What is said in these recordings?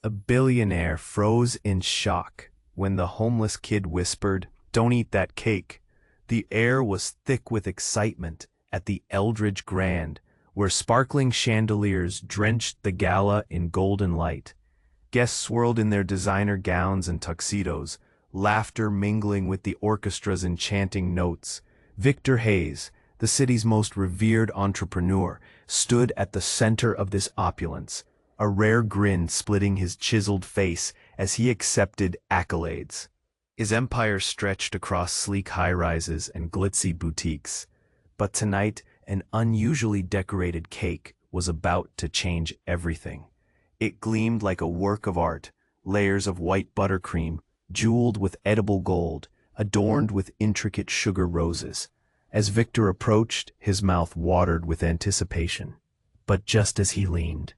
A billionaire froze in shock when the homeless kid whispered, "Don't eat that cake." The air was thick with excitement at the Eldridge Grand, where sparkling chandeliers drenched the gala in golden light. Guests swirled in their designer gowns and tuxedos, laughter mingling with the orchestra's enchanting notes. Victor Hayes, the city's most revered entrepreneur, stood at the center of this opulence, a rare grin splitting his chiseled face as he accepted accolades. His empire stretched across sleek high-rises and glitzy boutiques. But tonight, an unusually decorated cake was about to change everything. It gleamed like a work of art, layers of white buttercream, jeweled with edible gold, adorned with intricate sugar roses. As Victor approached, his mouth watered with anticipation. But just as he leaned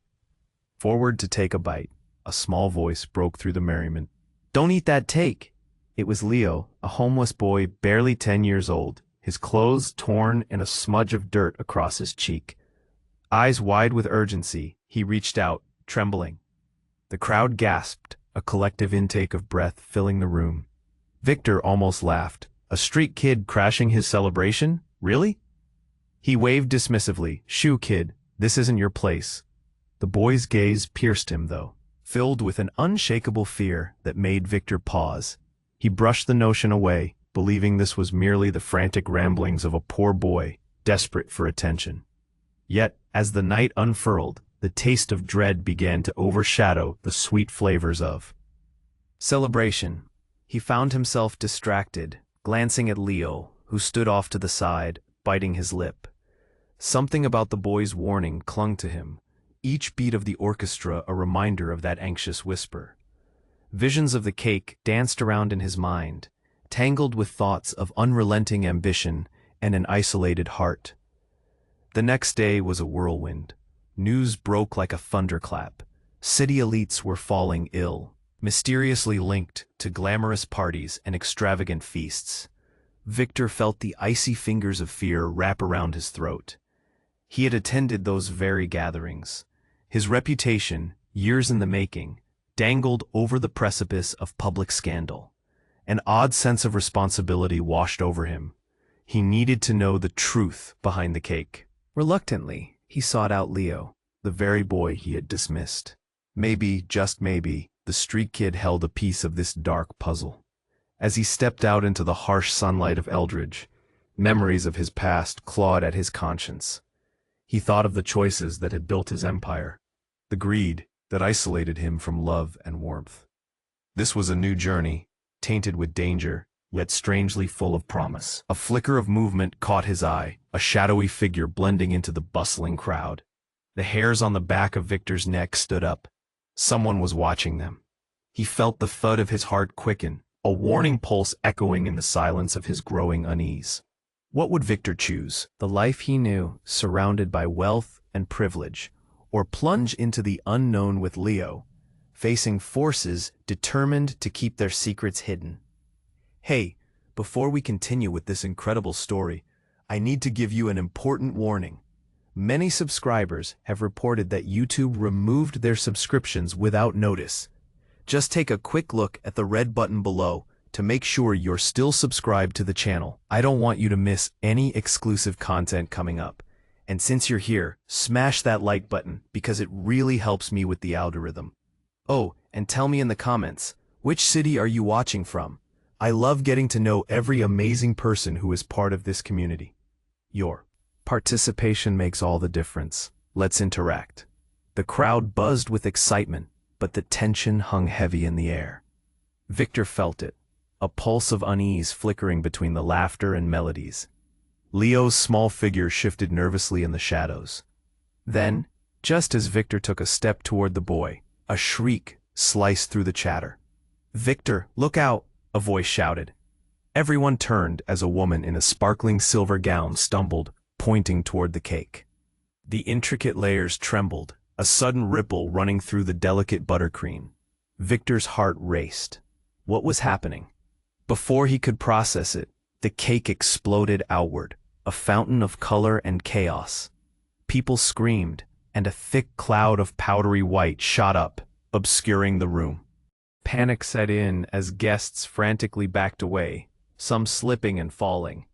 forward to take a bite, a small voice broke through the merriment. "Don't eat that cake!" It was Leo, a homeless boy barely 10 years old, his clothes torn and a smudge of dirt across his cheek. Eyes wide with urgency, he reached out, trembling. The crowd gasped, a collective intake of breath filling the room. Victor almost laughed. A street kid crashing his celebration? Really? He waved dismissively. "Shoo, kid, this isn't your place." The boy's gaze pierced him, though, filled with an unshakable fear that made Victor pause. He brushed the notion away, believing this was merely the frantic ramblings of a poor boy, desperate for attention. Yet, as the night unfurled, the taste of dread began to overshadow the sweet flavors of celebration. He found himself distracted, glancing at Leo, who stood off to the side, biting his lip. Something about the boy's warning clung to him, each beat of the orchestra a reminder of that anxious whisper. Visions of the cake danced around in his mind, tangled with thoughts of unrelenting ambition and an isolated heart. The next day was a whirlwind. News broke like a thunderclap. City elites were falling ill, mysteriously linked to glamorous parties and extravagant feasts. Victor felt the icy fingers of fear wrap around his throat. He had attended those very gatherings. His reputation, years in the making, dangled over the precipice of public scandal. An odd sense of responsibility washed over him. He needed to know the truth behind the cake. Reluctantly, he sought out Leo, the very boy he had dismissed. Maybe, just maybe, the street kid held a piece of this dark puzzle. As he stepped out into the harsh sunlight of Eldridge, memories of his past clawed at his conscience. He thought of the choices that had built his empire, the greed that isolated him from love and warmth. This was a new journey, tainted with danger, yet strangely full of promise. A flicker of movement caught his eye, a shadowy figure blending into the bustling crowd. The hairs on the back of Victor's neck stood up. Someone was watching them. He felt the thud of his heart quicken, a warning pulse echoing in the silence of his growing unease. What would Victor choose? The life he knew, surrounded by wealth and privilege, or plunge into the unknown with Leo, facing forces determined to keep their secrets hidden? Hey, before we continue with this incredible story, I need to give you an important warning. Many subscribers have reported that YouTube removed their subscriptions without notice. Just take a quick look at the red button below to make sure you're still subscribed to the channel. I don't want you to miss any exclusive content coming up. And since you're here, smash that like button because it really helps me with the algorithm. Oh, and tell me in the comments, which city are you watching from? I love getting to know every amazing person who is part of this community. Your participation makes all the difference. Let's interact. The crowd buzzed with excitement, but the tension hung heavy in the air. Victor felt it, a pulse of unease flickering between the laughter and melodies. Leo's small figure shifted nervously in the shadows. Then, just as Victor took a step toward the boy, a shriek sliced through the chatter. "Victor, look out!" a voice shouted. Everyone turned as a woman in a sparkling silver gown stumbled, pointing toward the cake. The intricate layers trembled, a sudden ripple running through the delicate buttercream. Victor's heart raced. What was happening? Before he could process it, the cake exploded outward, a fountain of color and chaos. People screamed, and a thick cloud of powdery white shot up, obscuring the room. Panic set in as guests frantically backed away, some slipping and falling.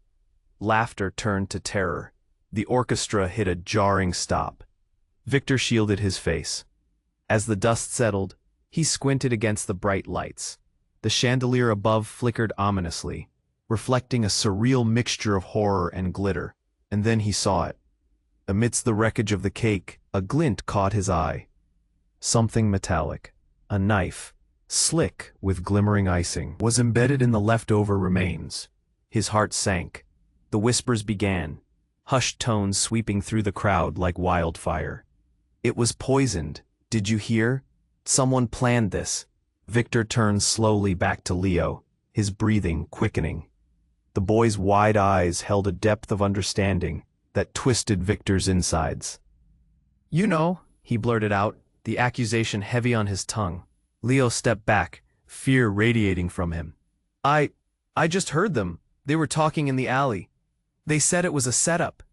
Laughter turned to terror. The orchestra hit a jarring stop. Victor shielded his face. As the dust settled, he squinted against the bright lights. The chandelier above flickered ominously, reflecting a surreal mixture of horror and glitter, and then he saw it. Amidst the wreckage of the cake, a glint caught his eye. Something metallic, a knife, slick with glimmering icing, was embedded in the leftover remains. His heart sank. The whispers began, hushed tones sweeping through the crowd like wildfire. It was poisoned. Did you hear? Someone planned this. Victor turned slowly back to Leo, his breathing quickening. The boy's wide eyes held a depth of understanding that twisted Victor's insides. "You know," he blurted out, the accusation heavy on his tongue. Leo stepped back, fear radiating from him. I just heard them. They were talking in the alley. They said it was a setup."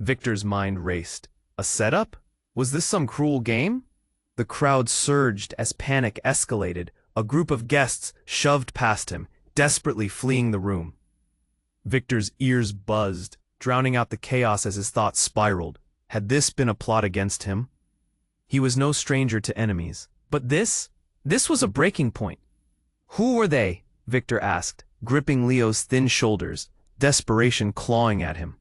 Victor's mind raced. A setup? Was this some cruel game? The crowd surged as panic escalated. A group of guests shoved past him, desperately fleeing the room. Victor's ears buzzed, drowning out the chaos as his thoughts spiraled. Had this been a plot against him? He was no stranger to enemies. But this was a breaking point. "Who were they?" Victor asked, gripping Leo's thin shoulders, desperation clawing at him.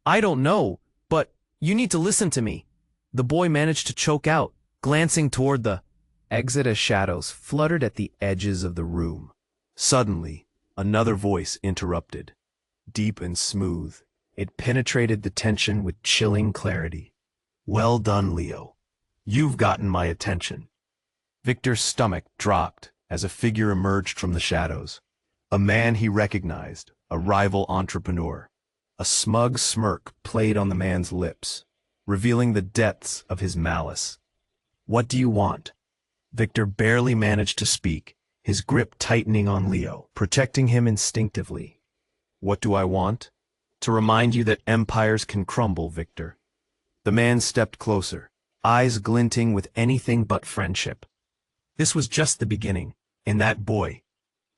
"I don't know, but you need to listen to me." The boy managed to choke out, glancing toward the exit as shadows fluttered at the edges of the room. Suddenly, another voice interrupted. Deep and smooth, it penetrated the tension with chilling clarity. "Well done, Leo. You've gotten my attention." Victor's stomach dropped as a figure emerged from the shadows. A man he recognized, a rival entrepreneur. A smug smirk played on the man's lips, revealing the depths of his malice. "What do you want?" Victor barely managed to speak, his grip tightening on Leo, protecting him instinctively. "What do I want? To remind you that empires can crumble, Victor." The man stepped closer, eyes glinting with anything but friendship. "This was just the beginning, and that boy,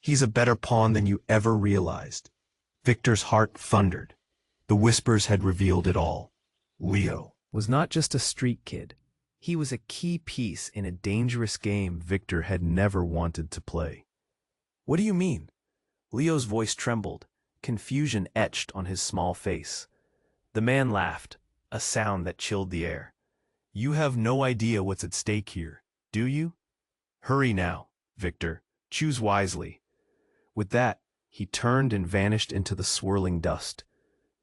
he's a better pawn than you ever realized." Victor's heart thundered. The whispers had revealed it all. Leo was not just a street kid. He was a key piece in a dangerous game Victor had never wanted to play. "What do you mean?" Leo's voice trembled, confusion etched on his small face. The man laughed, a sound that chilled the air. "You have no idea what's at stake here, do you? Hurry now, Victor. Choose wisely." With that, he turned and vanished into the swirling dust.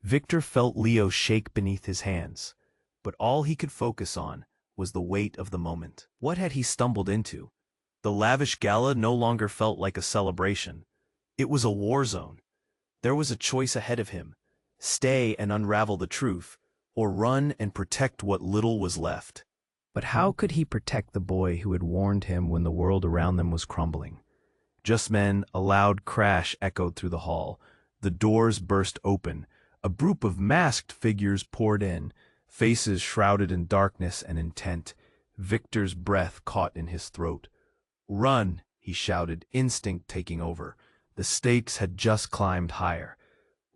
Victor felt Leo shake beneath his hands, but all he could focus on was the weight of the moment. What had he stumbled into? The lavish gala no longer felt like a celebration. It was a war zone. There was a choice ahead of him: stay and unravel the truth, or run and protect what little was left. But how could he protect the boy who had warned him when the world around them was crumbling? Just then, a loud crash echoed through the hall. The doors burst open. A group of masked figures poured in, faces shrouded in darkness and intent. Victor's breath caught in his throat. "Run!" he shouted, instinct taking over. The stakes had just climbed higher.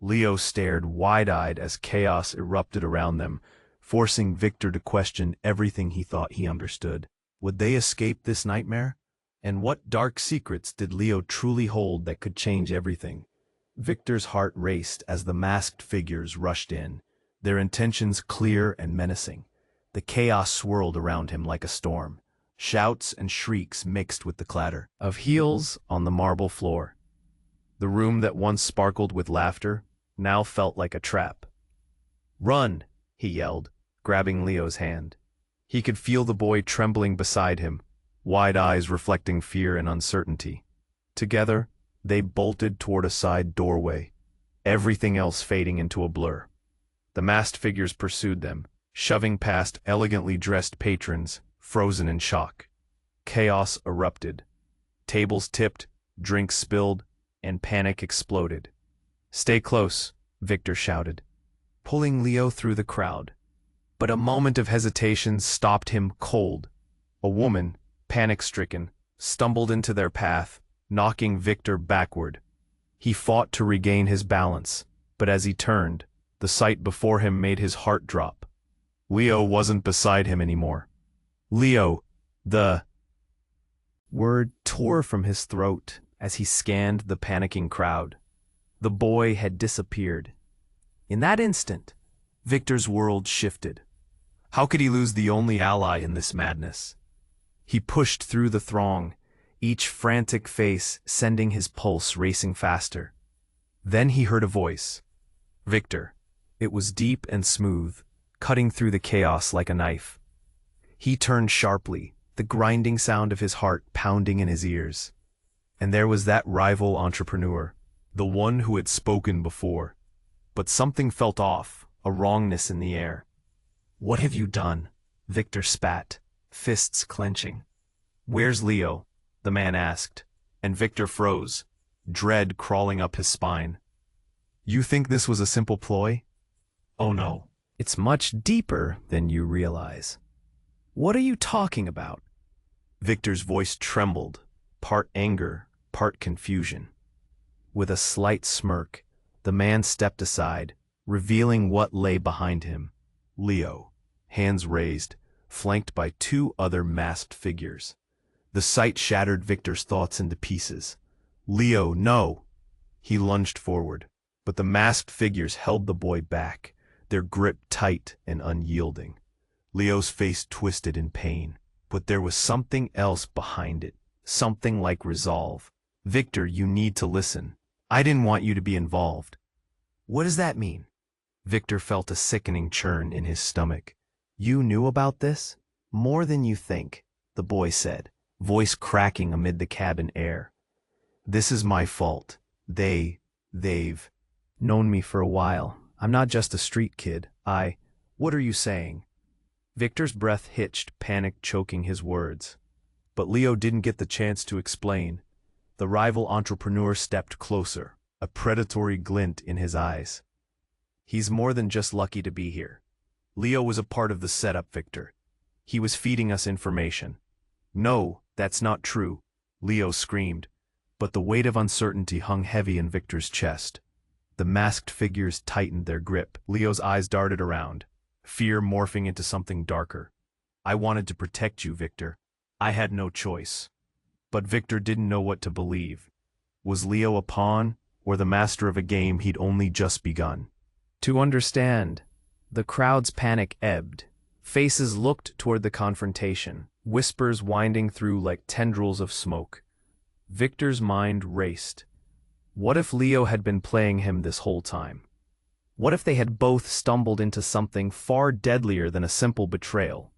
Leo stared wide-eyed as chaos erupted around them, forcing Victor to question everything he thought he understood. Would they escape this nightmare? And what dark secrets did Leo truly hold that could change everything? Victor's heart raced as the masked figures rushed in, their intentions clear and menacing. The chaos swirled around him like a storm. Shouts and shrieks mixed with the clatter of heels on the marble floor. The room that once sparkled with laughter now felt like a trap. "Run!" he yelled, grabbing Leo's hand. He could feel the boy trembling beside him, wide eyes reflecting fear and uncertainty. Together, they bolted toward a side doorway, everything else fading into a blur. The masked figures pursued them, shoving past elegantly dressed patrons, frozen in shock. Chaos erupted. Tables tipped, drinks spilled, and panic exploded. "Stay close," Victor shouted, pulling Leo through the crowd. But a moment of hesitation stopped him cold. A woman, panic-stricken, stumbled into their path, knocking Victor backward. He fought to regain his balance, but as he turned, the sight before him made his heart drop. Leo wasn't beside him anymore. Leo, the word tore from his throat as he scanned the panicking crowd. The boy had disappeared. In that instant, Victor's world shifted. How could he lose the only ally in this madness? He pushed through the throng, each frantic face sending his pulse racing faster. Then he heard a voice. Victor. It was deep and smooth, cutting through the chaos like a knife. He turned sharply, the grinding sound of his heart pounding in his ears. And there was that rival entrepreneur, the one who had spoken before. But something felt off, a wrongness in the air. What have you done? Victor spat, fists clenching. Where's Leo? The man asked, and Victor froze, dread crawling up his spine. You think this was a simple ploy? Oh no. It's much deeper than you realize. What are you talking about? Victor's voice trembled, part anger, part confusion. With a slight smirk, the man stepped aside, revealing what lay behind him. Leo, hands raised, flanked by two other masked figures. The sight shattered Victor's thoughts into pieces. Leo, no! He lunged forward, but the masked figures held the boy back, their grip tight and unyielding. Leo's face twisted in pain, but there was something else behind it, something like resolve. Victor, you need to listen. I didn't want you to be involved. What does that mean? Victor felt a sickening churn in his stomach. You knew about this? More than you think, the boy said, voice cracking amid the cabin air. This is my fault. They've known me for a while. I'm not just a street kid. What are you saying? Victor's breath hitched, panic choking his words. But Leo didn't get the chance to explain. The rival entrepreneur stepped closer, a predatory glint in his eyes. He's more than just lucky to be here. Leo was a part of the setup, Victor. He was feeding us information. No, that's not true, Leo screamed, but the weight of uncertainty hung heavy in Victor's chest. The masked figures tightened their grip. Leo's eyes darted around, fear morphing into something darker. I wanted to protect you, Victor. I had no choice. But Victor didn't know what to believe. Was Leo a pawn, or the master of a game he'd only just begun? To understand, the crowd's panic ebbed. Faces looked toward the confrontation, whispers winding through like tendrils of smoke. Victor's mind raced. What if Leo had been playing him this whole time? What if they had both stumbled into something far deadlier than a simple betrayal?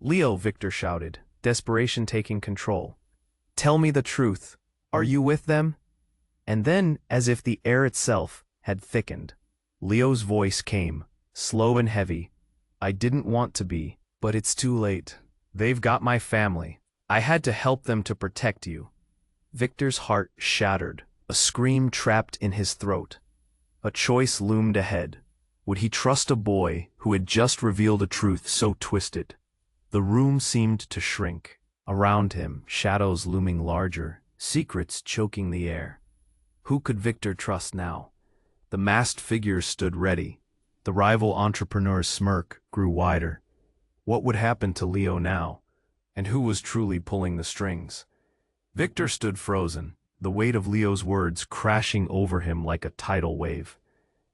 Leo, Victor shouted, desperation taking control. Tell me the truth. Are you with them? And then, as if the air itself had thickened, Leo's voice came, slow and heavy. I didn't want to be, but it's too late. They've got my family. I had to help them to protect you. Victor's heart shattered, a scream trapped in his throat. A choice loomed ahead. Would he trust a boy who had just revealed a truth so twisted? The room seemed to shrink. Around him, shadows looming larger, secrets choking the air. Who could Victor trust now? The masked figures stood ready. The rival entrepreneur's smirk grew wider. What would happen to Leo now? And who was truly pulling the strings? Victor stood frozen, the weight of Leo's words crashing over him like a tidal wave.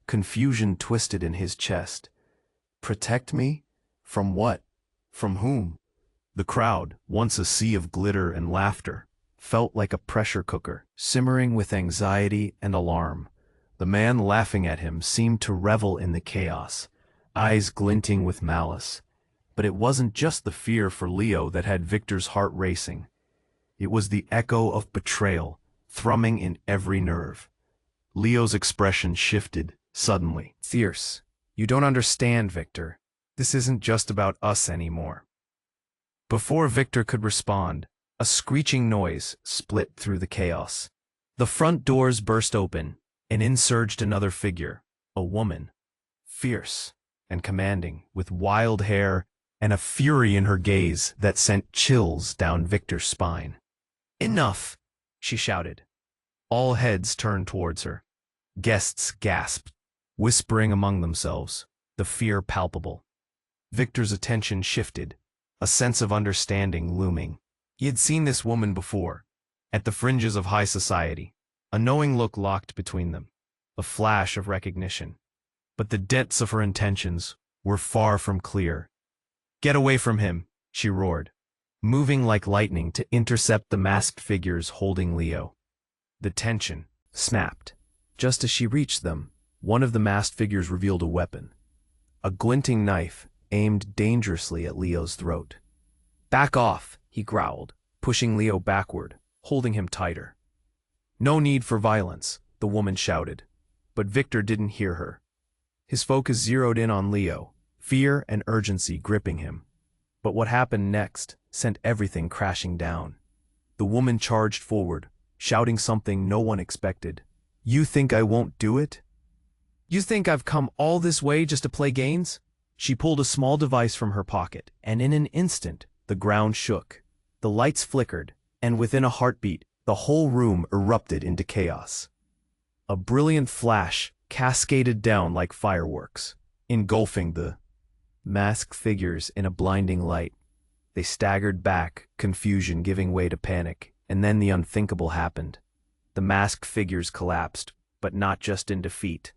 Confusion twisted in his chest. Protect me? From what? From whom? The crowd, once a sea of glitter and laughter, felt like a pressure cooker, simmering with anxiety and alarm. The man laughing at him seemed to revel in the chaos, eyes glinting with malice. But it wasn't just the fear for Leo that had Victor's heart racing. It was the echo of betrayal, thrumming in every nerve. Leo's expression shifted, suddenly. Fierce. You don't understand, Victor. This isn't just about us anymore. Before Victor could respond, a screeching noise split through the chaos. The front doors burst open, and in surged another figure, a woman. Fierce and commanding, with wild hair and a fury in her gaze that sent chills down Victor's spine. "Enough!" she shouted. All heads turned towards her. Guests gasped, whispering among themselves, the fear palpable. Victor's attention shifted, a sense of understanding looming. He had seen this woman before, at the fringes of high society. A knowing look locked between them, a flash of recognition. But the depths of her intentions were far from clear. "Get away from him!" she roared, moving like lightning to intercept the masked figures holding Leo. The tension snapped. Just as she reached them, one of the masked figures revealed a weapon. A glinting knife aimed dangerously at Leo's throat. "Back off!" he growled, pushing Leo backward, holding him tighter. "No need for violence," the woman shouted. But Victor didn't hear her. His focus zeroed in on Leo, fear and urgency gripping him. But what happened next sent everything crashing down. The woman charged forward, shouting something no one expected. "You think I won't do it? You think I've come all this way just to play games?" She pulled a small device from her pocket, and in an instant, the ground shook. The lights flickered, and within a heartbeat, the whole room erupted into chaos. A brilliant flash cascaded down like fireworks, engulfing the masked figures in a blinding light. They staggered back, confusion giving way to panic, and then the unthinkable happened. The masked figures collapsed, but not just in defeat.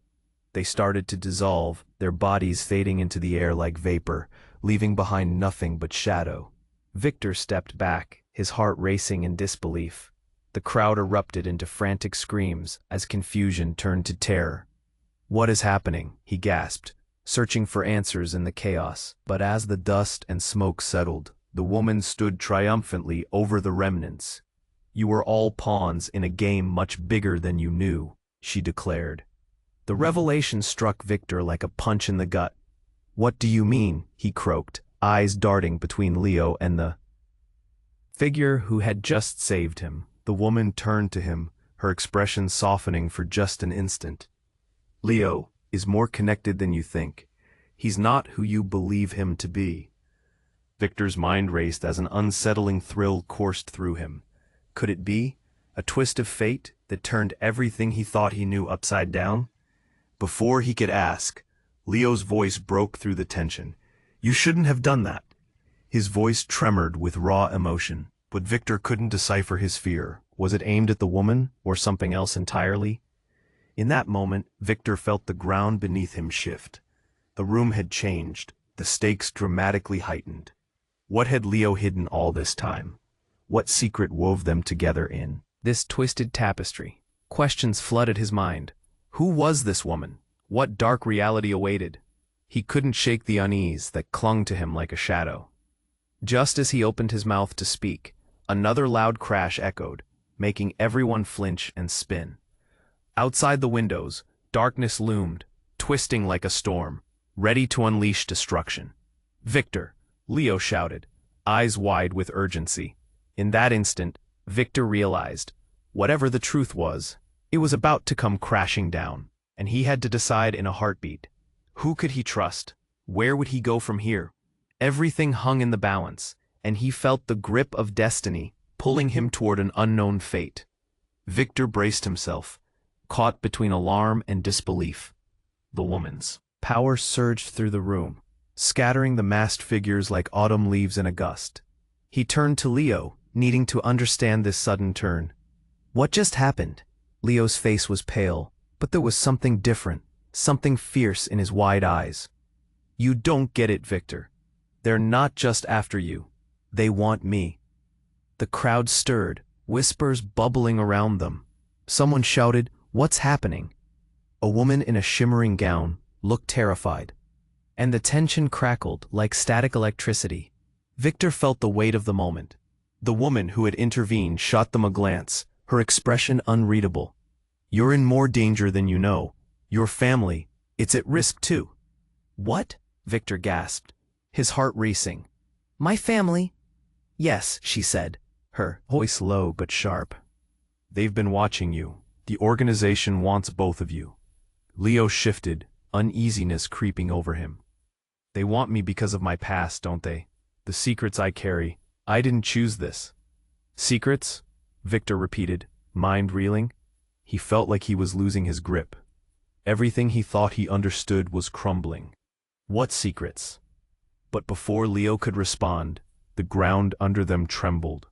They started to dissolve, their bodies fading into the air like vapor, leaving behind nothing but shadow. Victor stepped back, his heart racing in disbelief. The crowd erupted into frantic screams as confusion turned to terror. "What is happening?" he gasped, searching for answers in the chaos. But as the dust and smoke settled, the woman stood triumphantly over the remnants. "You were all pawns in a game much bigger than you knew," she declared. The revelation struck Victor like a punch in the gut. "What do you mean?" he croaked, eyes darting between Leo and the figure who had just saved him. The woman turned to him, her expression softening for just an instant. "Leo is more connected than you think. He's not who you believe him to be." Victor's mind raced as an unsettling thrill coursed through him. Could it be a twist of fate that turned everything he thought he knew upside down? Before he could ask, Leo's voice broke through the tension. "You shouldn't have done that." His voice tremored with raw emotion, but Victor couldn't decipher his fear. Was it aimed at the woman, or something else entirely? In that moment, Victor felt the ground beneath him shift. The room had changed, the stakes dramatically heightened. What had Leo hidden all this time? What secret wove them together in this twisted tapestry? Questions flooded his mind. Who was this woman? What dark reality awaited? He couldn't shake the unease that clung to him like a shadow. Just as he opened his mouth to speak, another loud crash echoed, making everyone flinch and spin. Outside the windows, darkness loomed, twisting like a storm, ready to unleash destruction. "Victor!" Leo shouted, eyes wide with urgency. In that instant, Victor realized, whatever the truth was, it was about to come crashing down, and he had to decide in a heartbeat. Who could he trust? Where would he go from here? Everything hung in the balance, and he felt the grip of destiny pulling him toward an unknown fate. Victor braced himself, caught between alarm and disbelief. The woman's power surged through the room, scattering the masked figures like autumn leaves in a gust. He turned to Leo, needing to understand this sudden turn. "What just happened?" Leo's face was pale, but there was something different, something fierce in his wide eyes. "You don't get it, Victor. They're not just after you. They want me." The crowd stirred, whispers bubbling around them. Someone shouted, "What's happening?" A woman in a shimmering gown looked terrified, and the tension crackled like static electricity. Victor felt the weight of the moment. The woman who had intervened shot them a glance, her expression unreadable. "You're in more danger than you know. Your family, it's at risk too." "What?" Victor gasped, his heart racing. "My family?" "Yes," she said, her voice low but sharp. "They've been watching you. The organization wants both of you." Leo shifted, uneasiness creeping over him. They want me because of my past, don't they? The secrets I carry. I didn't choose this. Secrets? Victor repeated, mind reeling. He felt like he was losing his grip. Everything he thought he understood was crumbling. What secrets? But before Leo could respond, the ground under them trembled.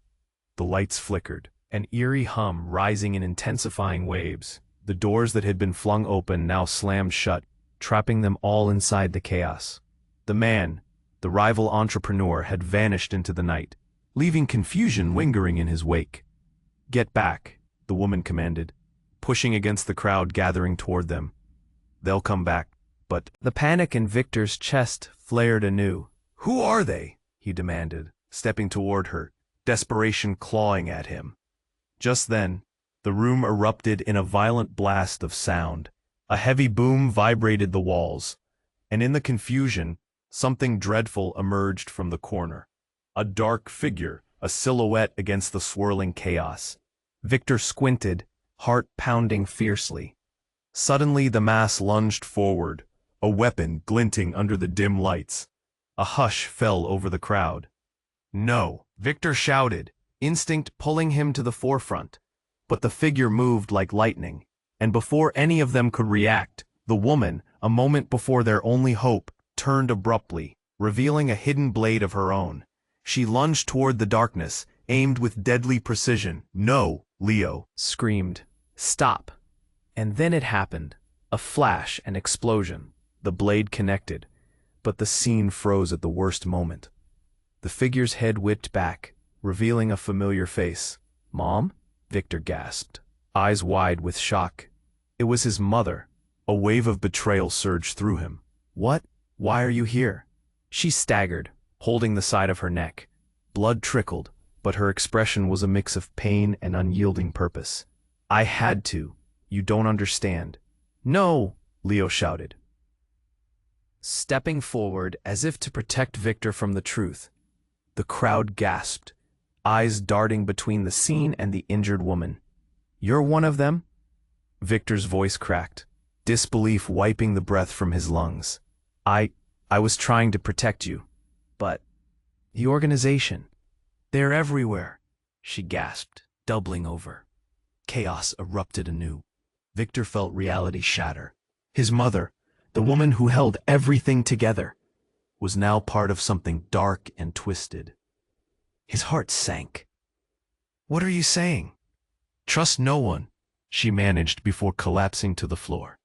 The lights flickered, an eerie hum rising in intensifying waves. The doors that had been flung open now slammed shut, trapping them all inside the chaos. The man, the rival entrepreneur, had vanished into the night, leaving confusion lingering in his wake. "Get back," the woman commanded, pushing against the crowd gathering toward them. "They'll come back." But the panic in Victor's chest flared anew. "Who are they?" he demanded, stepping toward her, desperation clawing at him. Just then, the room erupted in a violent blast of sound. A heavy boom vibrated the walls, and in the confusion, something dreadful emerged from the corner. A dark figure, a silhouette against the swirling chaos. Victor squinted, heart pounding fiercely. Suddenly the mass lunged forward, a weapon glinting under the dim lights. A hush fell over the crowd. "No!" Victor shouted, instinct pulling him to the forefront. But the figure moved like lightning, and before any of them could react, the woman, a moment before their only hope, turned abruptly, revealing a hidden blade of her own. She lunged toward the darkness, aimed with deadly precision. "No!" Leo screamed. "Stop!" And then it happened. A flash, an explosion. The blade connected, but the scene froze at the worst moment. The figure's head whipped back, revealing a familiar face. "Mom?" Victor gasped, eyes wide with shock. It was his mother. A wave of betrayal surged through him. "What? Why are you here?" She staggered, holding the side of her neck. Blood trickled, but her expression was a mix of pain and unyielding purpose. "I had to. You don't understand." "No!" Leo shouted, stepping forward as if to protect Victor from the truth. The crowd gasped, eyes darting between the scene and the injured woman. "You're one of them?" Victor's voice cracked, disbelief wiping the breath from his lungs. I was trying to protect you. But the organization, they're everywhere," she gasped, doubling over. Chaos erupted anew. Victor felt reality shatter. His mother, the woman who held everything together, was now part of something dark and twisted. His heart sank. "What are you saying?" "Trust no one," she managed before collapsing to the floor.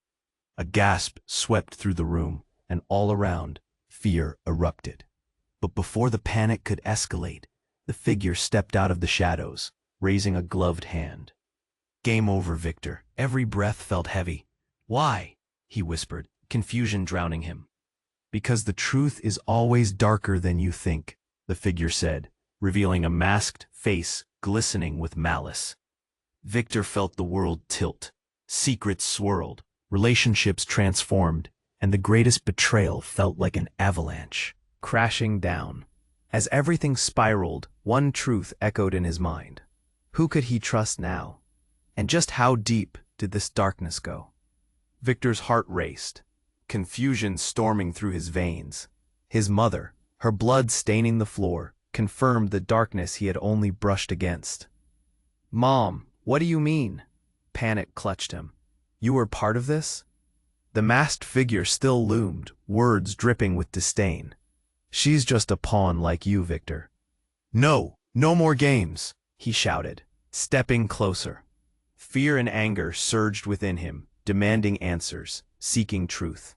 A gasp swept through the room, and all around, fear erupted. But before the panic could escalate, the figure stepped out of the shadows, raising a gloved hand. "Game over, Victor." Every breath felt heavy. "Why?" he whispered, confusion drowning him. "Because the truth is always darker than you think," the figure said, revealing a masked face glistening with malice. Victor felt the world tilt. Secrets swirled, relationships transformed, and the greatest betrayal felt like an avalanche, crashing down. As everything spiraled, one truth echoed in his mind. Who could he trust now? And just how deep did this darkness go? Victor's heart raced, confusion storming through his veins. His mother, her blood staining the floor, confirmed the darkness he had only brushed against. "Mom, what do you mean?" Panic clutched him. "You were part of this?" The masked figure still loomed, words dripping with disdain. "She's just a pawn like you, Victor." "No, no more games," he shouted, stepping closer. Fear and anger surged within him, demanding answers, seeking truth.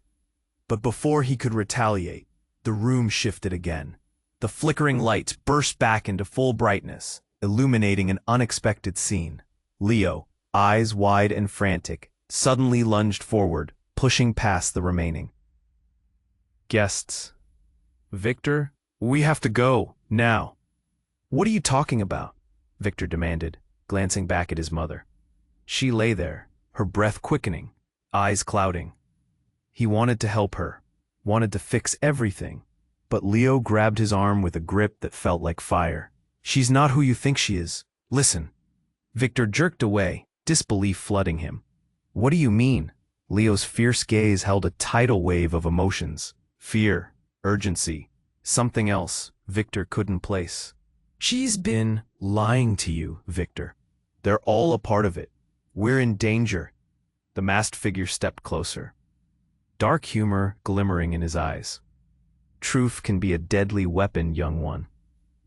But before he could retaliate, the room shifted again. The flickering lights burst back into full brightness, illuminating an unexpected scene. Leo, eyes wide and frantic, suddenly lunged forward, pushing past the remaining guests. "Victor, we have to go, now." "What are you talking about?" Victor demanded, glancing back at his mother. She lay there, her breath quickening, eyes clouding. He wanted to help her, wanted to fix everything, but Leo grabbed his arm with a grip that felt like fire. "She's not who you think she is. Listen." Victor jerked away, disbelief flooding him. "What do you mean?" Leo's fierce gaze held a tidal wave of emotions. Fear, urgency, something else Victor couldn't place. She's been lying to you, Victor. They're all a part of it. We're in danger. The masked figure stepped closer, dark humor glimmering in his eyes. Truth can be a deadly weapon, young one.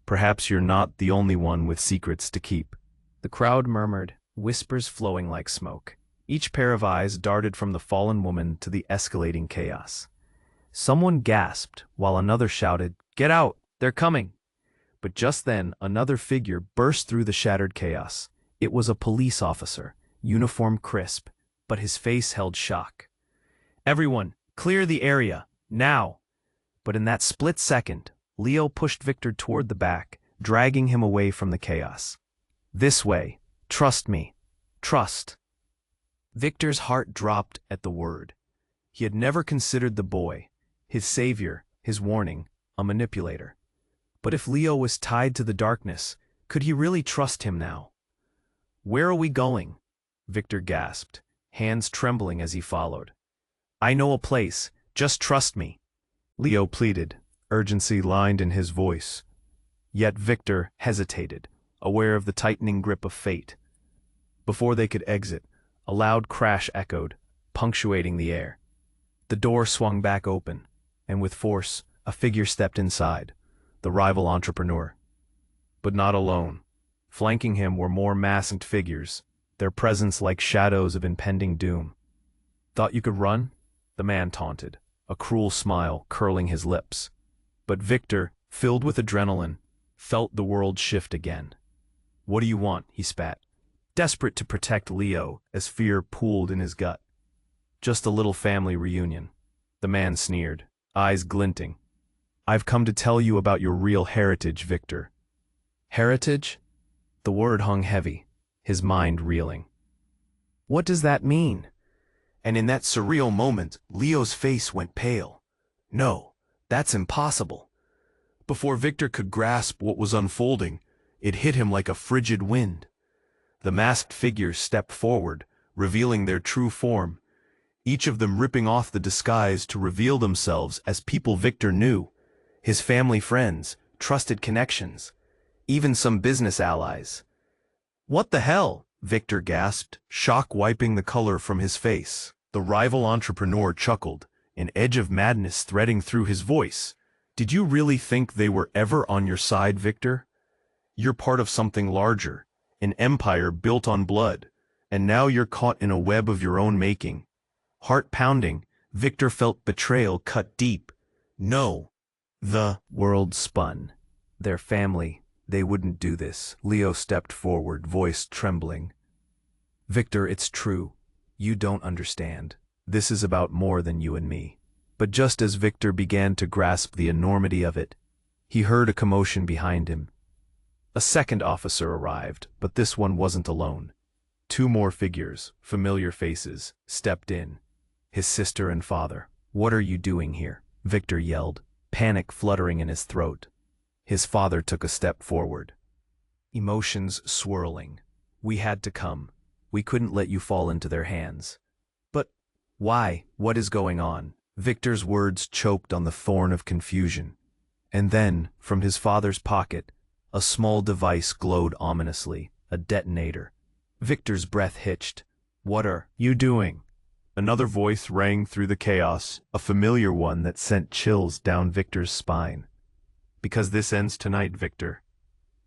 Perhaps you're not the only one with secrets to keep. The crowd murmured, whispers flowing like smoke. Each pair of eyes darted from the fallen woman to the escalating chaos. Someone gasped, while another shouted, "Get out! They're coming!" But just then, another figure burst through the shattered chaos. It was a police officer, uniform crisp, but his face held shock. "Everyone, clear the area, now!" But in that split second, Leo pushed Victor toward the back, dragging him away from the chaos. "This way. Trust me. Trust." Victor's heart dropped at the word. He had never considered the boy, his savior, his warning, a manipulator. But if Leo was tied to the darkness, could he really trust him now? "Where are we going?" Victor gasped, hands trembling as he followed. "I know a place. Just trust me." Leo pleaded, urgency lined in his voice. Yet Victor hesitated, aware of the tightening grip of fate. Before they could exit, a loud crash echoed, punctuating the air. The door swung back open, and with force, a figure stepped inside, the rival entrepreneur. But not alone. Flanking him were more masked figures, their presence like shadows of impending doom. "Thought you could run?" the man taunted, a cruel smile curling his lips. But Victor, filled with adrenaline, felt the world shift again. "What do you want?" he spat, desperate to protect Leo as fear pooled in his gut. "Just a little family reunion," the man sneered, eyes glinting. "I've come to tell you about your real heritage, Victor." Heritage? The word hung heavy, his mind reeling. What does that mean? And in that surreal moment, Leo's face went pale. No, that's impossible. Before Victor could grasp what was unfolding, it hit him like a frigid wind. The masked figures stepped forward, revealing their true form, each of them ripping off the disguise to reveal themselves as people Victor knew, his family friends, trusted connections, even some business allies. "What the hell?" Victor gasped, shock wiping the color from his face. The rival entrepreneur chuckled, an edge of madness threading through his voice. "Did you really think they were ever on your side, Victor? You're part of something larger, an empire built on blood, and now you're caught in a web of your own making." Heart pounding, Victor felt betrayal cut deep. No. The world spun. Their family, they wouldn't do this. Leo stepped forward, voice trembling. "Victor, it's true. You don't understand. This is about more than you and me." But just as Victor began to grasp the enormity of it, he heard a commotion behind him. A second officer arrived, but this one wasn't alone. Two more figures, familiar faces, stepped in. His sister and father. "What are you doing here?" Victor yelled, panic fluttering in his throat. His father took a step forward, emotions swirling. "We had to come. We couldn't let you fall into their hands." "But why? What is going on?" Victor's words choked on the thorn of confusion. And then, from his father's pocket, a small device glowed ominously, a detonator. Victor's breath hitched. "What are you doing?" Another voice rang through the chaos, a familiar one that sent chills down Victor's spine. "Because this ends tonight, Victor."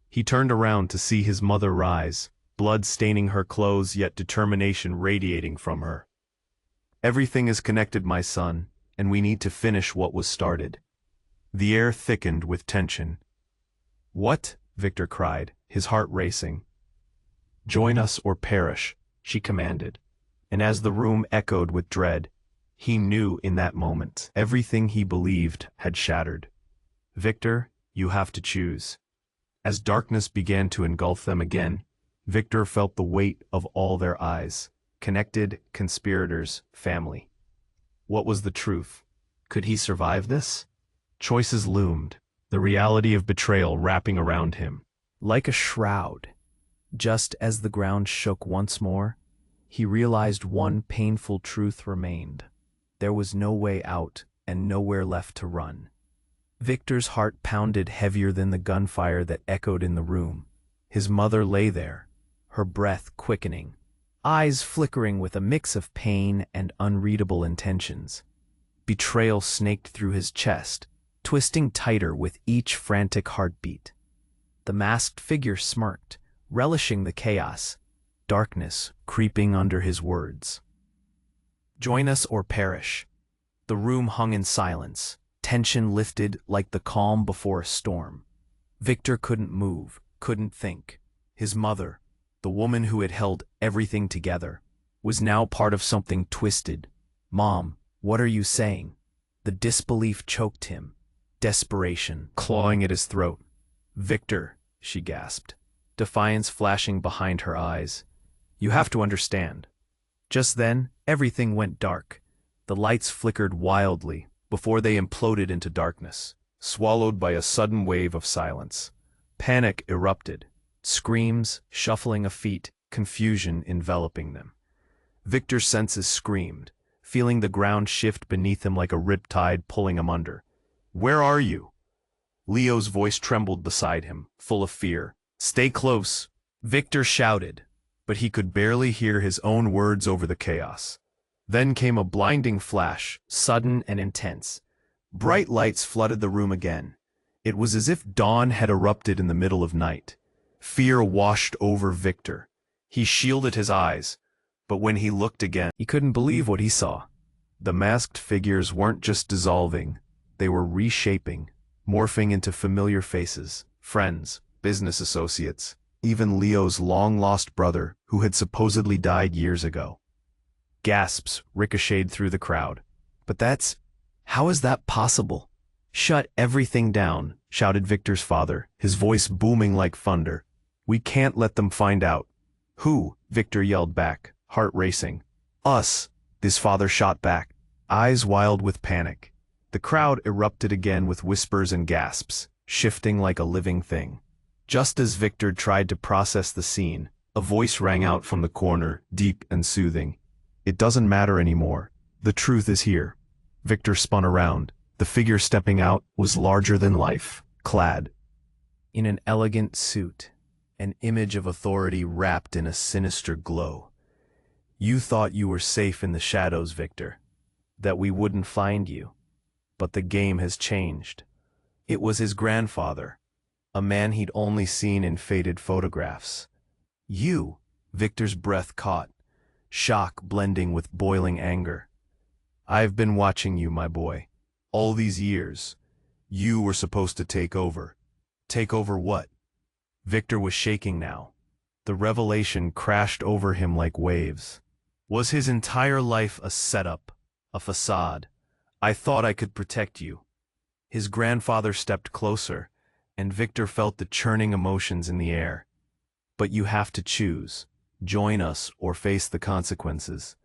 He turned around to see his mother rise, blood staining her clothes yet determination radiating from her. "Everything is connected, my son, and we need to finish what was started." The air thickened with tension. "What?" Victor cried, his heart racing. "Join us or perish," she commanded. And as the room echoed with dread, he knew in that moment everything he believed had shattered. "Victor, you have to choose." As darkness began to engulf them again, Victor felt the weight of all their eyes, connected, conspirators, family. What was the truth? Could he survive this? Choices loomed, the reality of betrayal wrapping around him. Like a shroud. Just as the ground shook once more, he realized one painful truth remained. There was no way out and nowhere left to run. Victor's heart pounded heavier than the gunfire that echoed in the room. His mother lay there, her breath quickening, eyes flickering with a mix of pain and unreadable intentions. Betrayal snaked through his chest, twisting tighter with each frantic heartbeat. The masked figure smirked, relishing the chaos, darkness creeping under his words. "Join us or perish." The room hung in silence, tension lifted like the calm before a storm. Victor couldn't move, couldn't think. His mother, the woman who had held everything together, was now part of something twisted. "Mom, what are you saying?" The disbelief choked him, desperation clawing at his throat. "Victor," she gasped, defiance flashing behind her eyes. "You have to understand." Just then, everything went dark. The lights flickered wildly before they imploded into darkness, swallowed by a sudden wave of silence. Panic erupted, screams, shuffling of feet, confusion enveloping them. Victor's senses screamed, feeling the ground shift beneath him like a riptide pulling him under. "Where are you?" Leo's voice trembled beside him, full of fear. "Stay close," Victor shouted, but he could barely hear his own words over the chaos. Then came a blinding flash, sudden and intense. Bright lights flooded the room again. It was as if dawn had erupted in the middle of night. Fear washed over Victor. He shielded his eyes, but when he looked again, he couldn't believe what he saw. The masked figures weren't just dissolving, they were reshaping, morphing into familiar faces, friends, business associates, even Leo's long-lost brother, who had supposedly died years ago. Gasps ricocheted through the crowd. How is that possible?" "Shut everything down," shouted Victor's father, his voice booming like thunder. "We can't let them find out." "Who?" Victor yelled back, heart racing. "Us," his father shot back, eyes wild with panic. The crowd erupted again with whispers and gasps, shifting like a living thing. Just as Victor tried to process the scene, a voice rang out from the corner, deep and soothing. "It doesn't matter anymore. The truth is here." Victor spun around. The figure stepping out was larger than life, clad in an elegant suit, an image of authority wrapped in a sinister glow. "You thought you were safe in the shadows, Victor, that we wouldn't find you. But the game has changed." It was his grandfather, a man he'd only seen in faded photographs. "You?" Victor's breath caught, shock blending with boiling anger. "I've been watching you, my boy. All these years. You were supposed to take over." "Take over what?" Victor was shaking now. The revelation crashed over him like waves. Was his entire life a setup, a facade? "I thought I could protect you." His grandfather stepped closer, and Victor felt the churning emotions in the air. "But you have to choose. Join us or face the consequences."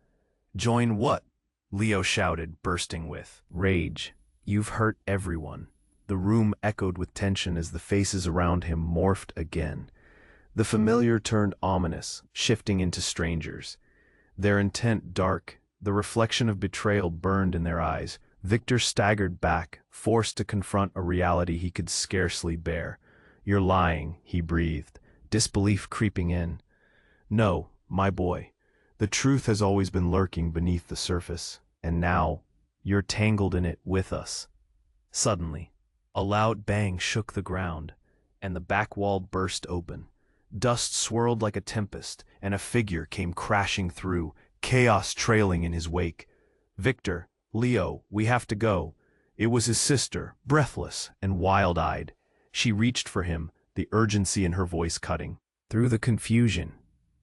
"Join what?" Leo shouted, bursting with rage. "You've hurt everyone." The room echoed with tension as the faces around him morphed again. The familiar turned ominous, shifting into strangers. Their intent dark, the reflection of betrayal burned in their eyes. Victor staggered back, forced to confront a reality he could scarcely bear. "You're lying," he breathed, disbelief creeping in. "No, my boy. The truth has always been lurking beneath the surface, and now, you're tangled in it with us." Suddenly, a loud bang shook the ground, and the back wall burst open. Dust swirled like a tempest, and a figure came crashing through, chaos trailing in his wake. "Victor, Leo, we have to go." It was his sister, breathless and wild-eyed. She reached for him, the urgency in her voice cutting through the confusion.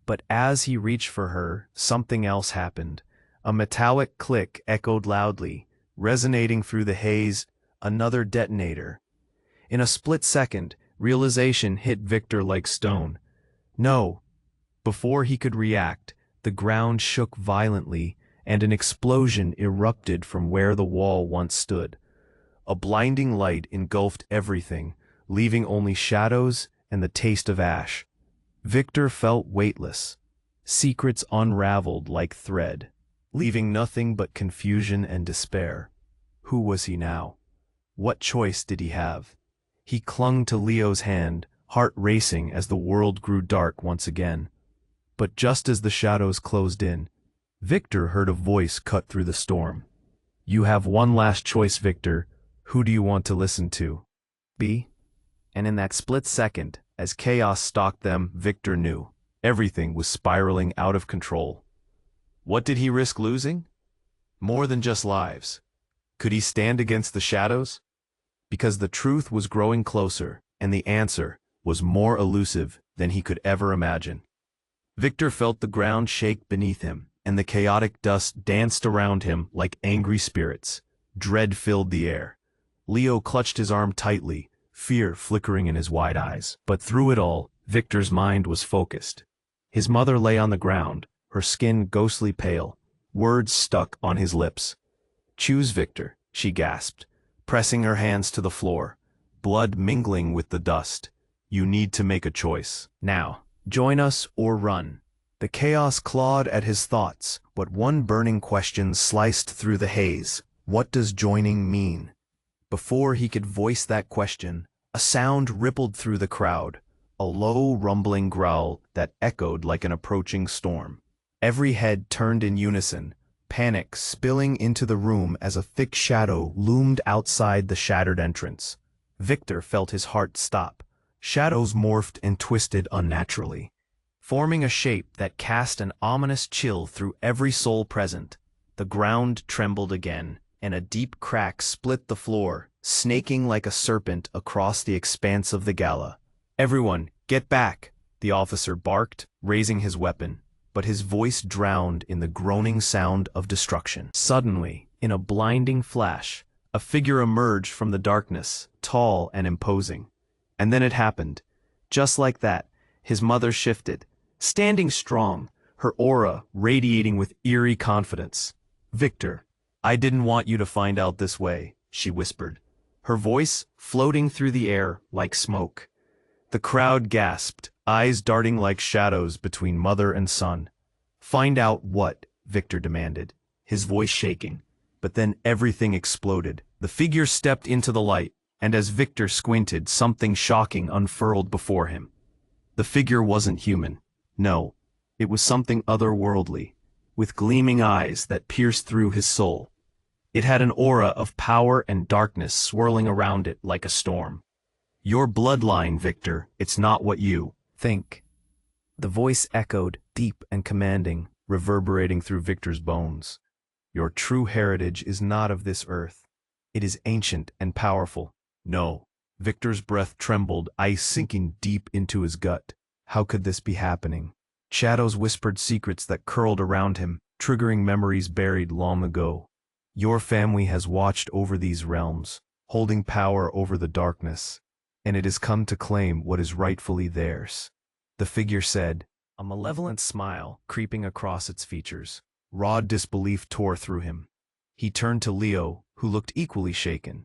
But as he reached for her, something else happened. A metallic click echoed loudly, resonating through the haze. Another detonator. In a split second, realization hit Victor like stone. "No!" Before he could react, the ground shook violently, and an explosion erupted from where the wall once stood. A blinding light engulfed everything, leaving only shadows and the taste of ash. Victor felt weightless, secrets unraveled like thread, leaving nothing but confusion and despair. Who was he now? What choice did he have? He clung to Leo's hand, heart racing as the world grew dark once again. But just as the shadows closed in, Victor heard a voice cut through the storm. You have one last choice, Victor. Who do you want to listen to? B? And in that split second, as chaos stalked them, Victor knew. Everything was spiraling out of control. What did he risk losing? More than just lives. Could he stand against the shadows? Because the truth was growing closer, and the answer was more elusive than he could ever imagine. Victor felt the ground shake beneath him, and the chaotic dust danced around him like angry spirits. Dread filled the air. Leo clutched his arm tightly, fear flickering in his wide eyes. But through it all, Victor's mind was focused. His mother lay on the ground, her skin ghostly pale, words stuck on his lips. Choose, Victor, she gasped, pressing her hands to the floor, blood mingling with the dust. You need to make a choice. Now, join us or run. The chaos clawed at his thoughts, but one burning question sliced through the haze. What does joining mean? Before he could voice that question, a sound rippled through the crowd, a low rumbling growl that echoed like an approaching storm. Every head turned in unison, panic spilling into the room as a thick shadow loomed outside the shattered entrance. Victor felt his heart stop. Shadows morphed and twisted unnaturally, forming a shape that cast an ominous chill through every soul present. The ground trembled again, and a deep crack split the floor, snaking like a serpent across the expanse of the gala. Everyone, get back, the officer barked, raising his weapon, but his voice drowned in the groaning sound of destruction. Suddenly, in a blinding flash, a figure emerged from the darkness, tall and imposing. And then it happened. Just like that, his mother shifted, standing strong, her aura radiating with eerie confidence. Victor, I didn't want you to find out this way, she whispered, her voice floating through the air like smoke. The crowd gasped, eyes darting like shadows between mother and son. Find out what? Victor demanded, his voice shaking. But then everything exploded. The figure stepped into the light, and as Victor squinted, something shocking unfurled before him. The figure wasn't human. No, it was something otherworldly, with gleaming eyes that pierced through his soul. It had an aura of power and darkness swirling around it like a storm. Your bloodline, Victor, it's not what you think. The voice echoed, deep and commanding, reverberating through Victor's bones. Your true heritage is not of this earth. It is ancient and powerful. No. Victor's breath trembled, ice sinking deep into his gut. How could this be happening? Shadows whispered secrets that curled around him, triggering memories buried long ago. Your family has watched over these realms, holding power over the darkness, and it has come to claim what is rightfully theirs. The figure said, a malevolent smile creeping across its features. Raw disbelief tore through him. He turned to Leo, who looked equally shaken.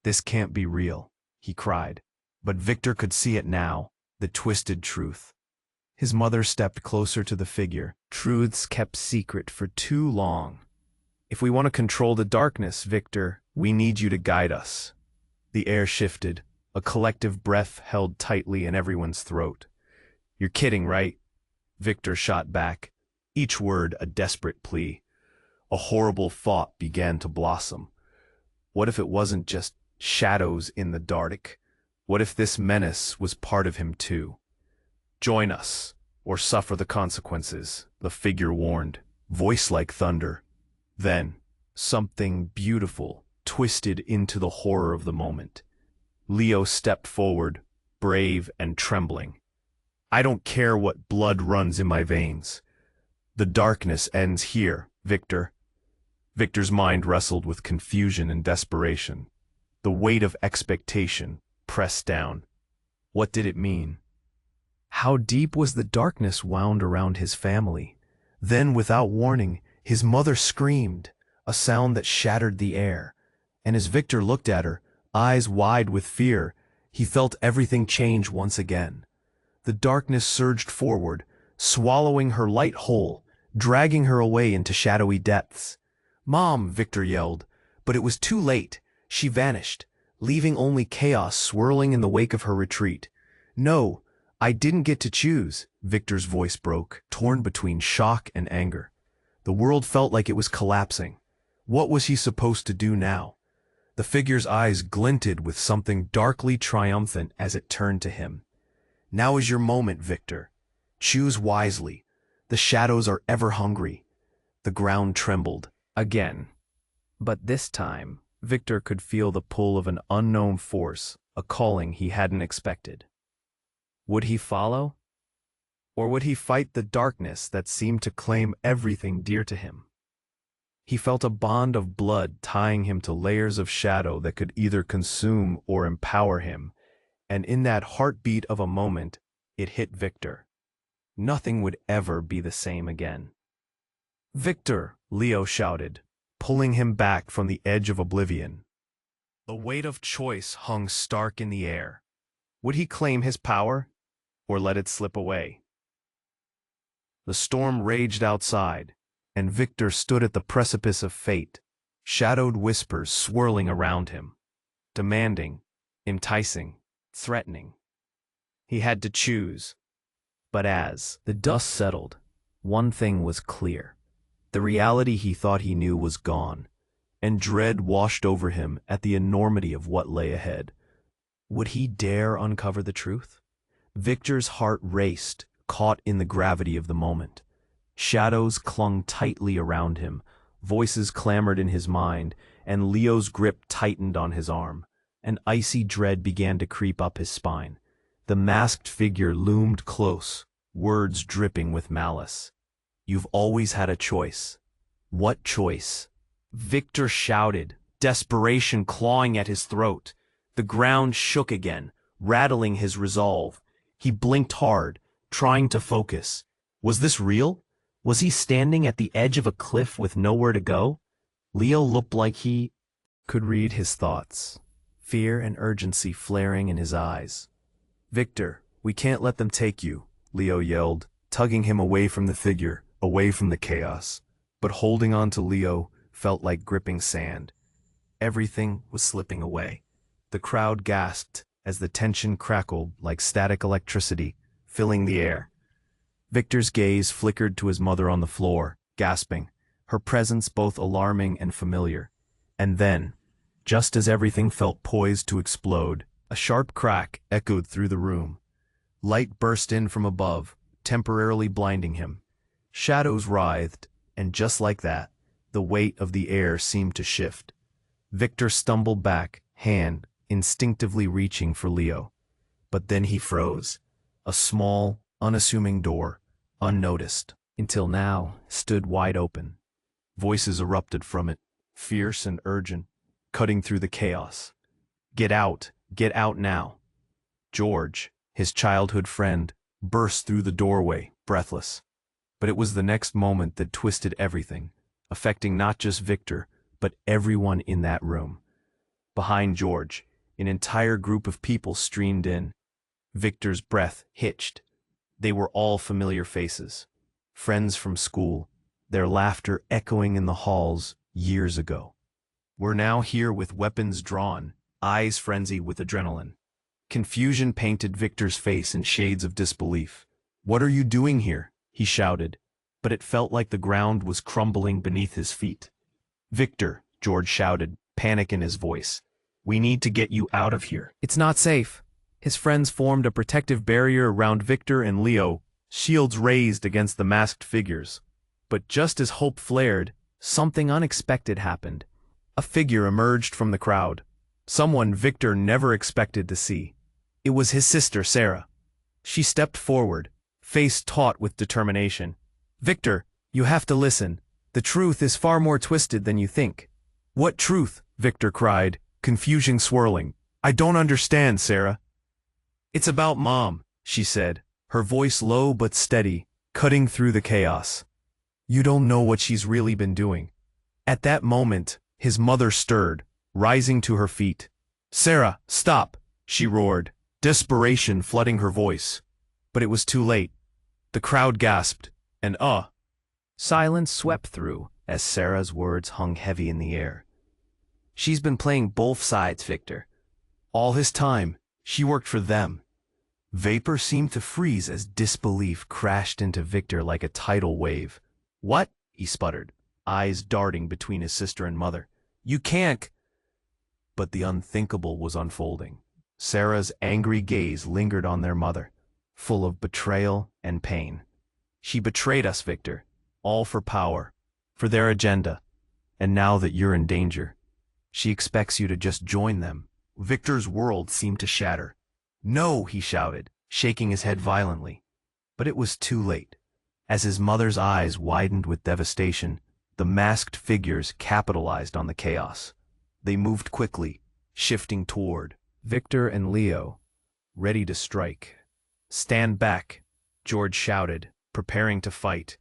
This can't be real, he cried. But Victor could see it now, the twisted truth. His mother stepped closer to the figure. Truths kept secret for too long. If we want to control the darkness, Victor, we need you to guide us. The air shifted, a collective breath held tightly in everyone's throat. You're kidding, right? Victor shot back, each word a desperate plea. A horrible thought began to blossom. What if it wasn't just shadows in the dark? What if this menace was part of him too? Join us, or suffer the consequences, the figure warned, voice like thunder. Then, something beautiful twisted into the horror of the moment. Leo stepped forward, brave and trembling. I don't care what blood runs in my veins. The darkness ends here, Victor. Victor's mind wrestled with confusion and desperation. The weight of expectation pressed down. What did it mean? How deep was the darkness wound around his family? Then, without warning, his mother screamed, a sound that shattered the air. And as Victor looked at her, eyes wide with fear, he felt everything change once again. The darkness surged forward, swallowing her light whole, dragging her away into shadowy depths. Mom, Victor yelled, but it was too late. She vanished, leaving only chaos swirling in the wake of her retreat. "No, I didn't get to choose," Victor's voice broke, torn between shock and anger. The world felt like it was collapsing. What was he supposed to do now? The figure's eyes glinted with something darkly triumphant as it turned to him. "Now is your moment, Victor. Choose wisely. The shadows are ever hungry." The ground trembled again. But this time, Victor could feel the pull of an unknown force, a calling he hadn't expected. Would he follow? Or would he fight the darkness that seemed to claim everything dear to him? He felt a bond of blood tying him to layers of shadow that could either consume or empower him, and in that heartbeat of a moment, it hit Victor. Nothing would ever be the same again. "Victor!" Leo shouted, pulling him back from the edge of oblivion. The weight of choice hung stark in the air. Would he claim his power, or let it slip away? The storm raged outside, and Victor stood at the precipice of fate, shadowed whispers swirling around him, demanding, enticing, threatening. He had to choose. But as the dust settled, one thing was clear. The reality he thought he knew was gone, and dread washed over him at the enormity of what lay ahead. Would he dare uncover the truth? Victor's heart raced, caught in the gravity of the moment. Shadows clung tightly around him, voices clamored in his mind, and Leo's grip tightened on his arm. An icy dread began to creep up his spine. The masked figure loomed close, words dripping with malice. "You've always had a choice." What choice? Victor shouted, desperation clawing at his throat. The ground shook again, rattling his resolve. He blinked hard, trying to focus. Was this real? Was he standing at the edge of a cliff with nowhere to go? Leo looked like he could read his thoughts, fear and urgency flaring in his eyes. "Victor, we can't let them take you," Leo yelled, tugging him away from the figure, away from the chaos. But holding on to Leo felt like gripping sand. Everything was slipping away. The crowd gasped as the tension crackled like static electricity, filling the air. Victor's gaze flickered to his mother on the floor, gasping, her presence both alarming and familiar. And then, just as everything felt poised to explode, a sharp crack echoed through the room. Light burst in from above, temporarily blinding him. Shadows writhed, and just like that, the weight of the air seemed to shift. Victor stumbled back, hand instinctively reaching for Leo. But then he froze. A small, unassuming door, unnoticed, until now, stood wide open. Voices erupted from it, fierce and urgent, cutting through the chaos. Get out now." George, his childhood friend, burst through the doorway, breathless. But it was the next moment that twisted everything, affecting not just Victor, but everyone in that room. Behind George, an entire group of people streamed in. Victor's breath hitched. They were all familiar faces, friends from school, their laughter echoing in the halls years ago. Were now here with weapons drawn, eyes frenzied with adrenaline. Confusion painted Victor's face in shades of disbelief. "What are you doing here?" he shouted, but it felt like the ground was crumbling beneath his feet. "Victor," George shouted, panic in his voice. "We need to get you out of here." "It's not safe." His friends formed a protective barrier around Victor and Leo, shields raised against the masked figures. But just as hope flared, something unexpected happened. A figure emerged from the crowd. Someone Victor never expected to see. It was his sister, Sarah. She stepped forward, face taut with determination. "Victor, you have to listen. The truth is far more twisted than you think." "What truth?" Victor cried, confusion swirling. "I don't understand, Sarah." "It's about Mom," she said, her voice low but steady, cutting through the chaos. "You don't know what she's really been doing." At that moment, his mother stirred, rising to her feet. "Sarah, stop!" she roared, desperation flooding her voice. But it was too late. The crowd gasped, and silence swept through as Sarah's words hung heavy in the air. "She's been playing both sides, Victor. All his time, she worked for them. Vapor seemed to freeze as disbelief crashed into Victor like a tidal wave. "What?" he sputtered, eyes darting between his sister and mother. "You can't." But the unthinkable was unfolding. Sarah's angry gaze lingered on their mother, full of betrayal and pain. "She betrayed us, Victor, all for power, for their agenda. And now that you're in danger, she expects you to just join them." Victor's world seemed to shatter. "No," he shouted, shaking his head violently. But it was too late. As his mother's eyes widened with devastation, the masked figures capitalized on the chaos. They moved quickly, shifting toward Victor and Leo, ready to strike. "Stand back," George shouted, preparing to fight,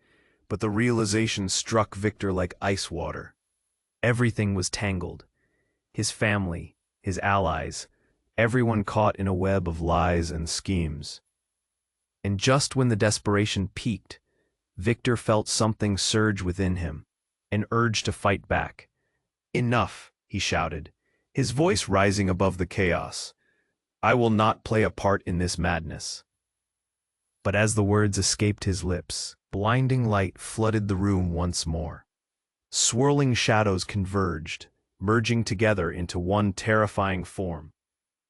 but the realization struck Victor like ice water. Everything was tangled. His family, his allies, everyone caught in a web of lies and schemes. And just when the desperation peaked, Victor felt something surge within him, an urge to fight back. "Enough," he shouted, his voice rising above the chaos. "I will not play a part in this madness." But as the words escaped his lips, blinding light flooded the room once more. Swirling shadows converged, merging together into one terrifying form.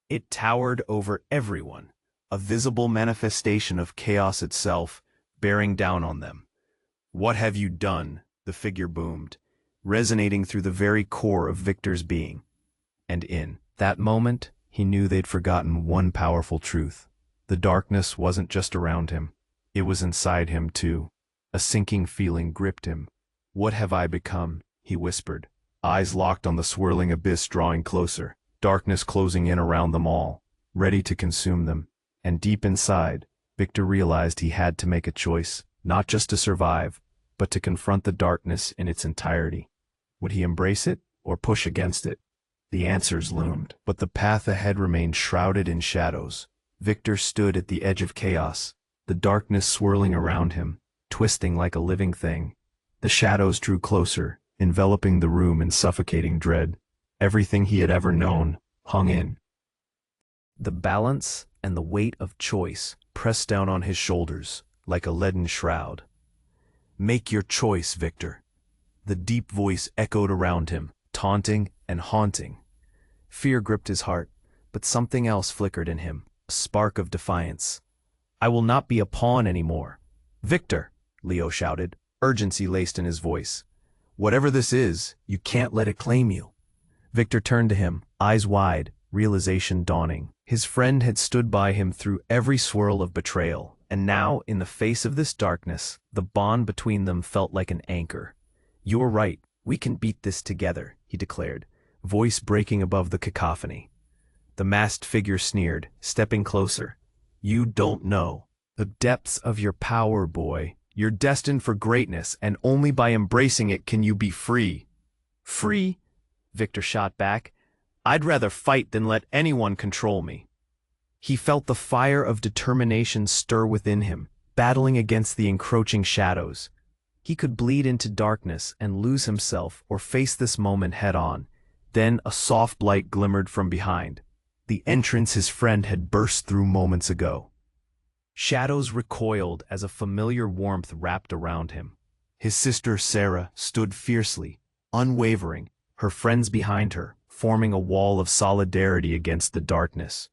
It towered over everyone, a visible manifestation of chaos itself, bearing down on them. "What have you done?" the figure boomed, resonating through the very core of Victor's being. And in that moment, he knew they'd forgotten one powerful truth. The darkness wasn't just around him. It was inside him, too. A sinking feeling gripped him. "What have I become?" he whispered, eyes locked on the swirling abyss drawing closer, darkness closing in around them all, ready to consume them. And deep inside, Victor realized he had to make a choice, not just to survive, but to confront the darkness in its entirety. Would he embrace it, or push against it? The answers loomed, but the path ahead remained shrouded in shadows. Victor stood at the edge of chaos, the darkness swirling around him, twisting like a living thing. The shadows drew closer, enveloping the room in suffocating dread. Everything he had ever known hung in. The balance and the weight of choice pressed down on his shoulders like a leaden shroud. "Make your choice, Victor." The deep voice echoed around him, taunting and haunting. Fear gripped his heart, but something else flickered in him, a spark of defiance. "I will not be a pawn anymore." "Victor," Leo shouted, urgency laced in his voice. "Whatever this is, you can't let it claim you." Victor turned to him, eyes wide, realization dawning. His friend had stood by him through every swirl of betrayal, and now, in the face of this darkness, the bond between them felt like an anchor. "You're right, we can beat this together," he declared, voice breaking above the cacophony. The masked figure sneered, stepping closer. "You don't know the depths of your power, boy. You're destined for greatness, and only by embracing it can you be free." "Free?" Victor shot back. "I'd rather fight than let anyone control me." He felt the fire of determination stir within him, battling against the encroaching shadows. He could bleed into darkness and lose himself or face this moment head-on. Then a soft light glimmered from behind, the entrance his friend had burst through moments ago. Shadows recoiled as a familiar warmth wrapped around him. His sister Sarah stood fiercely, unwavering, her friends behind her, forming a wall of solidarity against the darkness.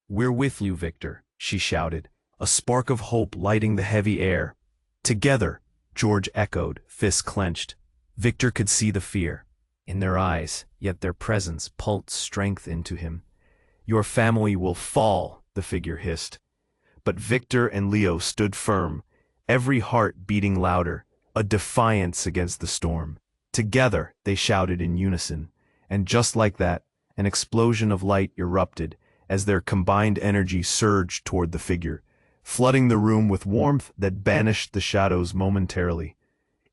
"We're with you, Victor," she shouted, a spark of hope lighting the heavy air. "Together," George echoed, fists clenched. Victor could see the fear in their eyes, yet their presence pulsed strength into him. "Your family will fall," the figure hissed. But Victor and Leo stood firm, every heart beating louder, a defiance against the storm. Together, they shouted in unison, and just like that, an explosion of light erupted as their combined energy surged toward the figure, flooding the room with warmth that banished the shadows momentarily.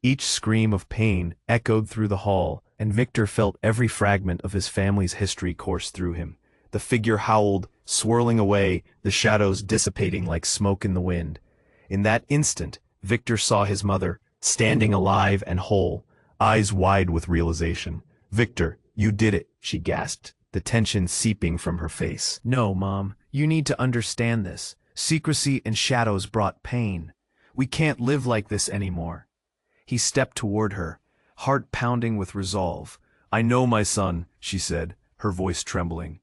Each scream of pain echoed through the hall, and Victor felt every fragment of his family's history course through him. The figure howled, swirling away, the shadows dissipating like smoke in the wind. In that instant, Victor saw his mother, standing alive and whole, eyes wide with realization. "Victor, you did it," she gasped, the tension seeping from her face. "No, Mom, you need to understand this. Secrecy and shadows brought pain. We can't live like this anymore." He stepped toward her, heart pounding with resolve. "I know, my son," she said, her voice trembling.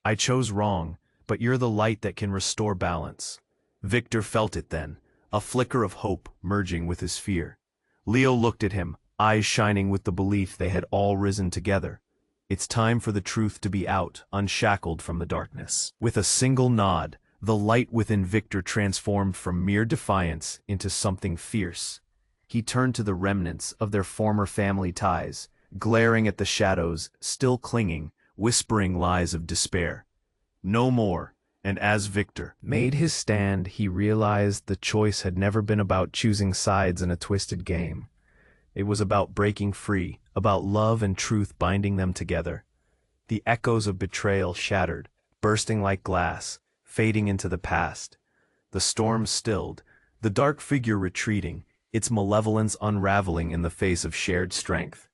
"I chose wrong, but you're the light that can restore balance." Victor felt it then, a flicker of hope merging with his fear. Leo looked at him, eyes shining with the belief they had all risen together. It's time for the truth to be out, unshackled from the darkness. With a single nod, the light within Victor transformed from mere defiance into something fierce. He turned to the remnants of their former family ties, glaring at the shadows, still clinging, whispering lies of despair. No more. And as Victor made his stand, he realized the choice had never been about choosing sides in a twisted game. It was about breaking free, about love and truth binding them together. The echoes of betrayal shattered, bursting like glass, fading into the past. The storm stilled, the dark figure retreating, its malevolence unraveling in the face of shared strength.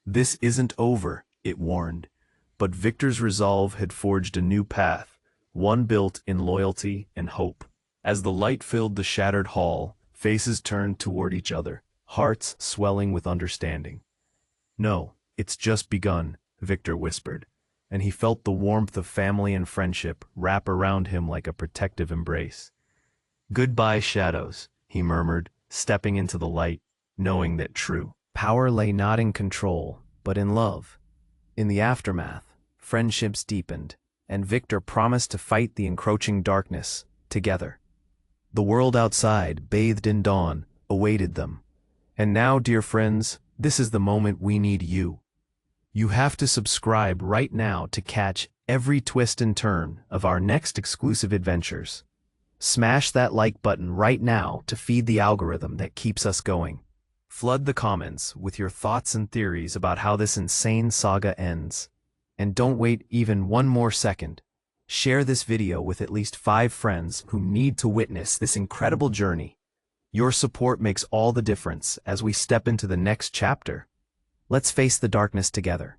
"This isn't over," it warned. But Victor's resolve had forged a new path, one built in loyalty and hope. As the light filled the shattered hall, faces turned toward each other, hearts swelling with understanding. "No, it's just begun," Victor whispered, and he felt the warmth of family and friendship wrap around him like a protective embrace. "Goodbye, shadows," he murmured, stepping into the light, knowing that true power lay not in control, but in love. In the aftermath, friendships deepened, and Victor promised to fight the encroaching darkness together. The world outside, bathed in dawn, awaited them. And now, dear friends, this is the moment we need you. You have to subscribe right now to catch every twist and turn of our next exclusive adventures. Smash that like button right now to feed the algorithm that keeps us going. Flood the comments with your thoughts and theories about how this insane saga ends. And don't wait even one more second. Share this video with at least 5 friends who need to witness this incredible journey. Your support makes all the difference as we step into the next chapter. Let's face the darkness together.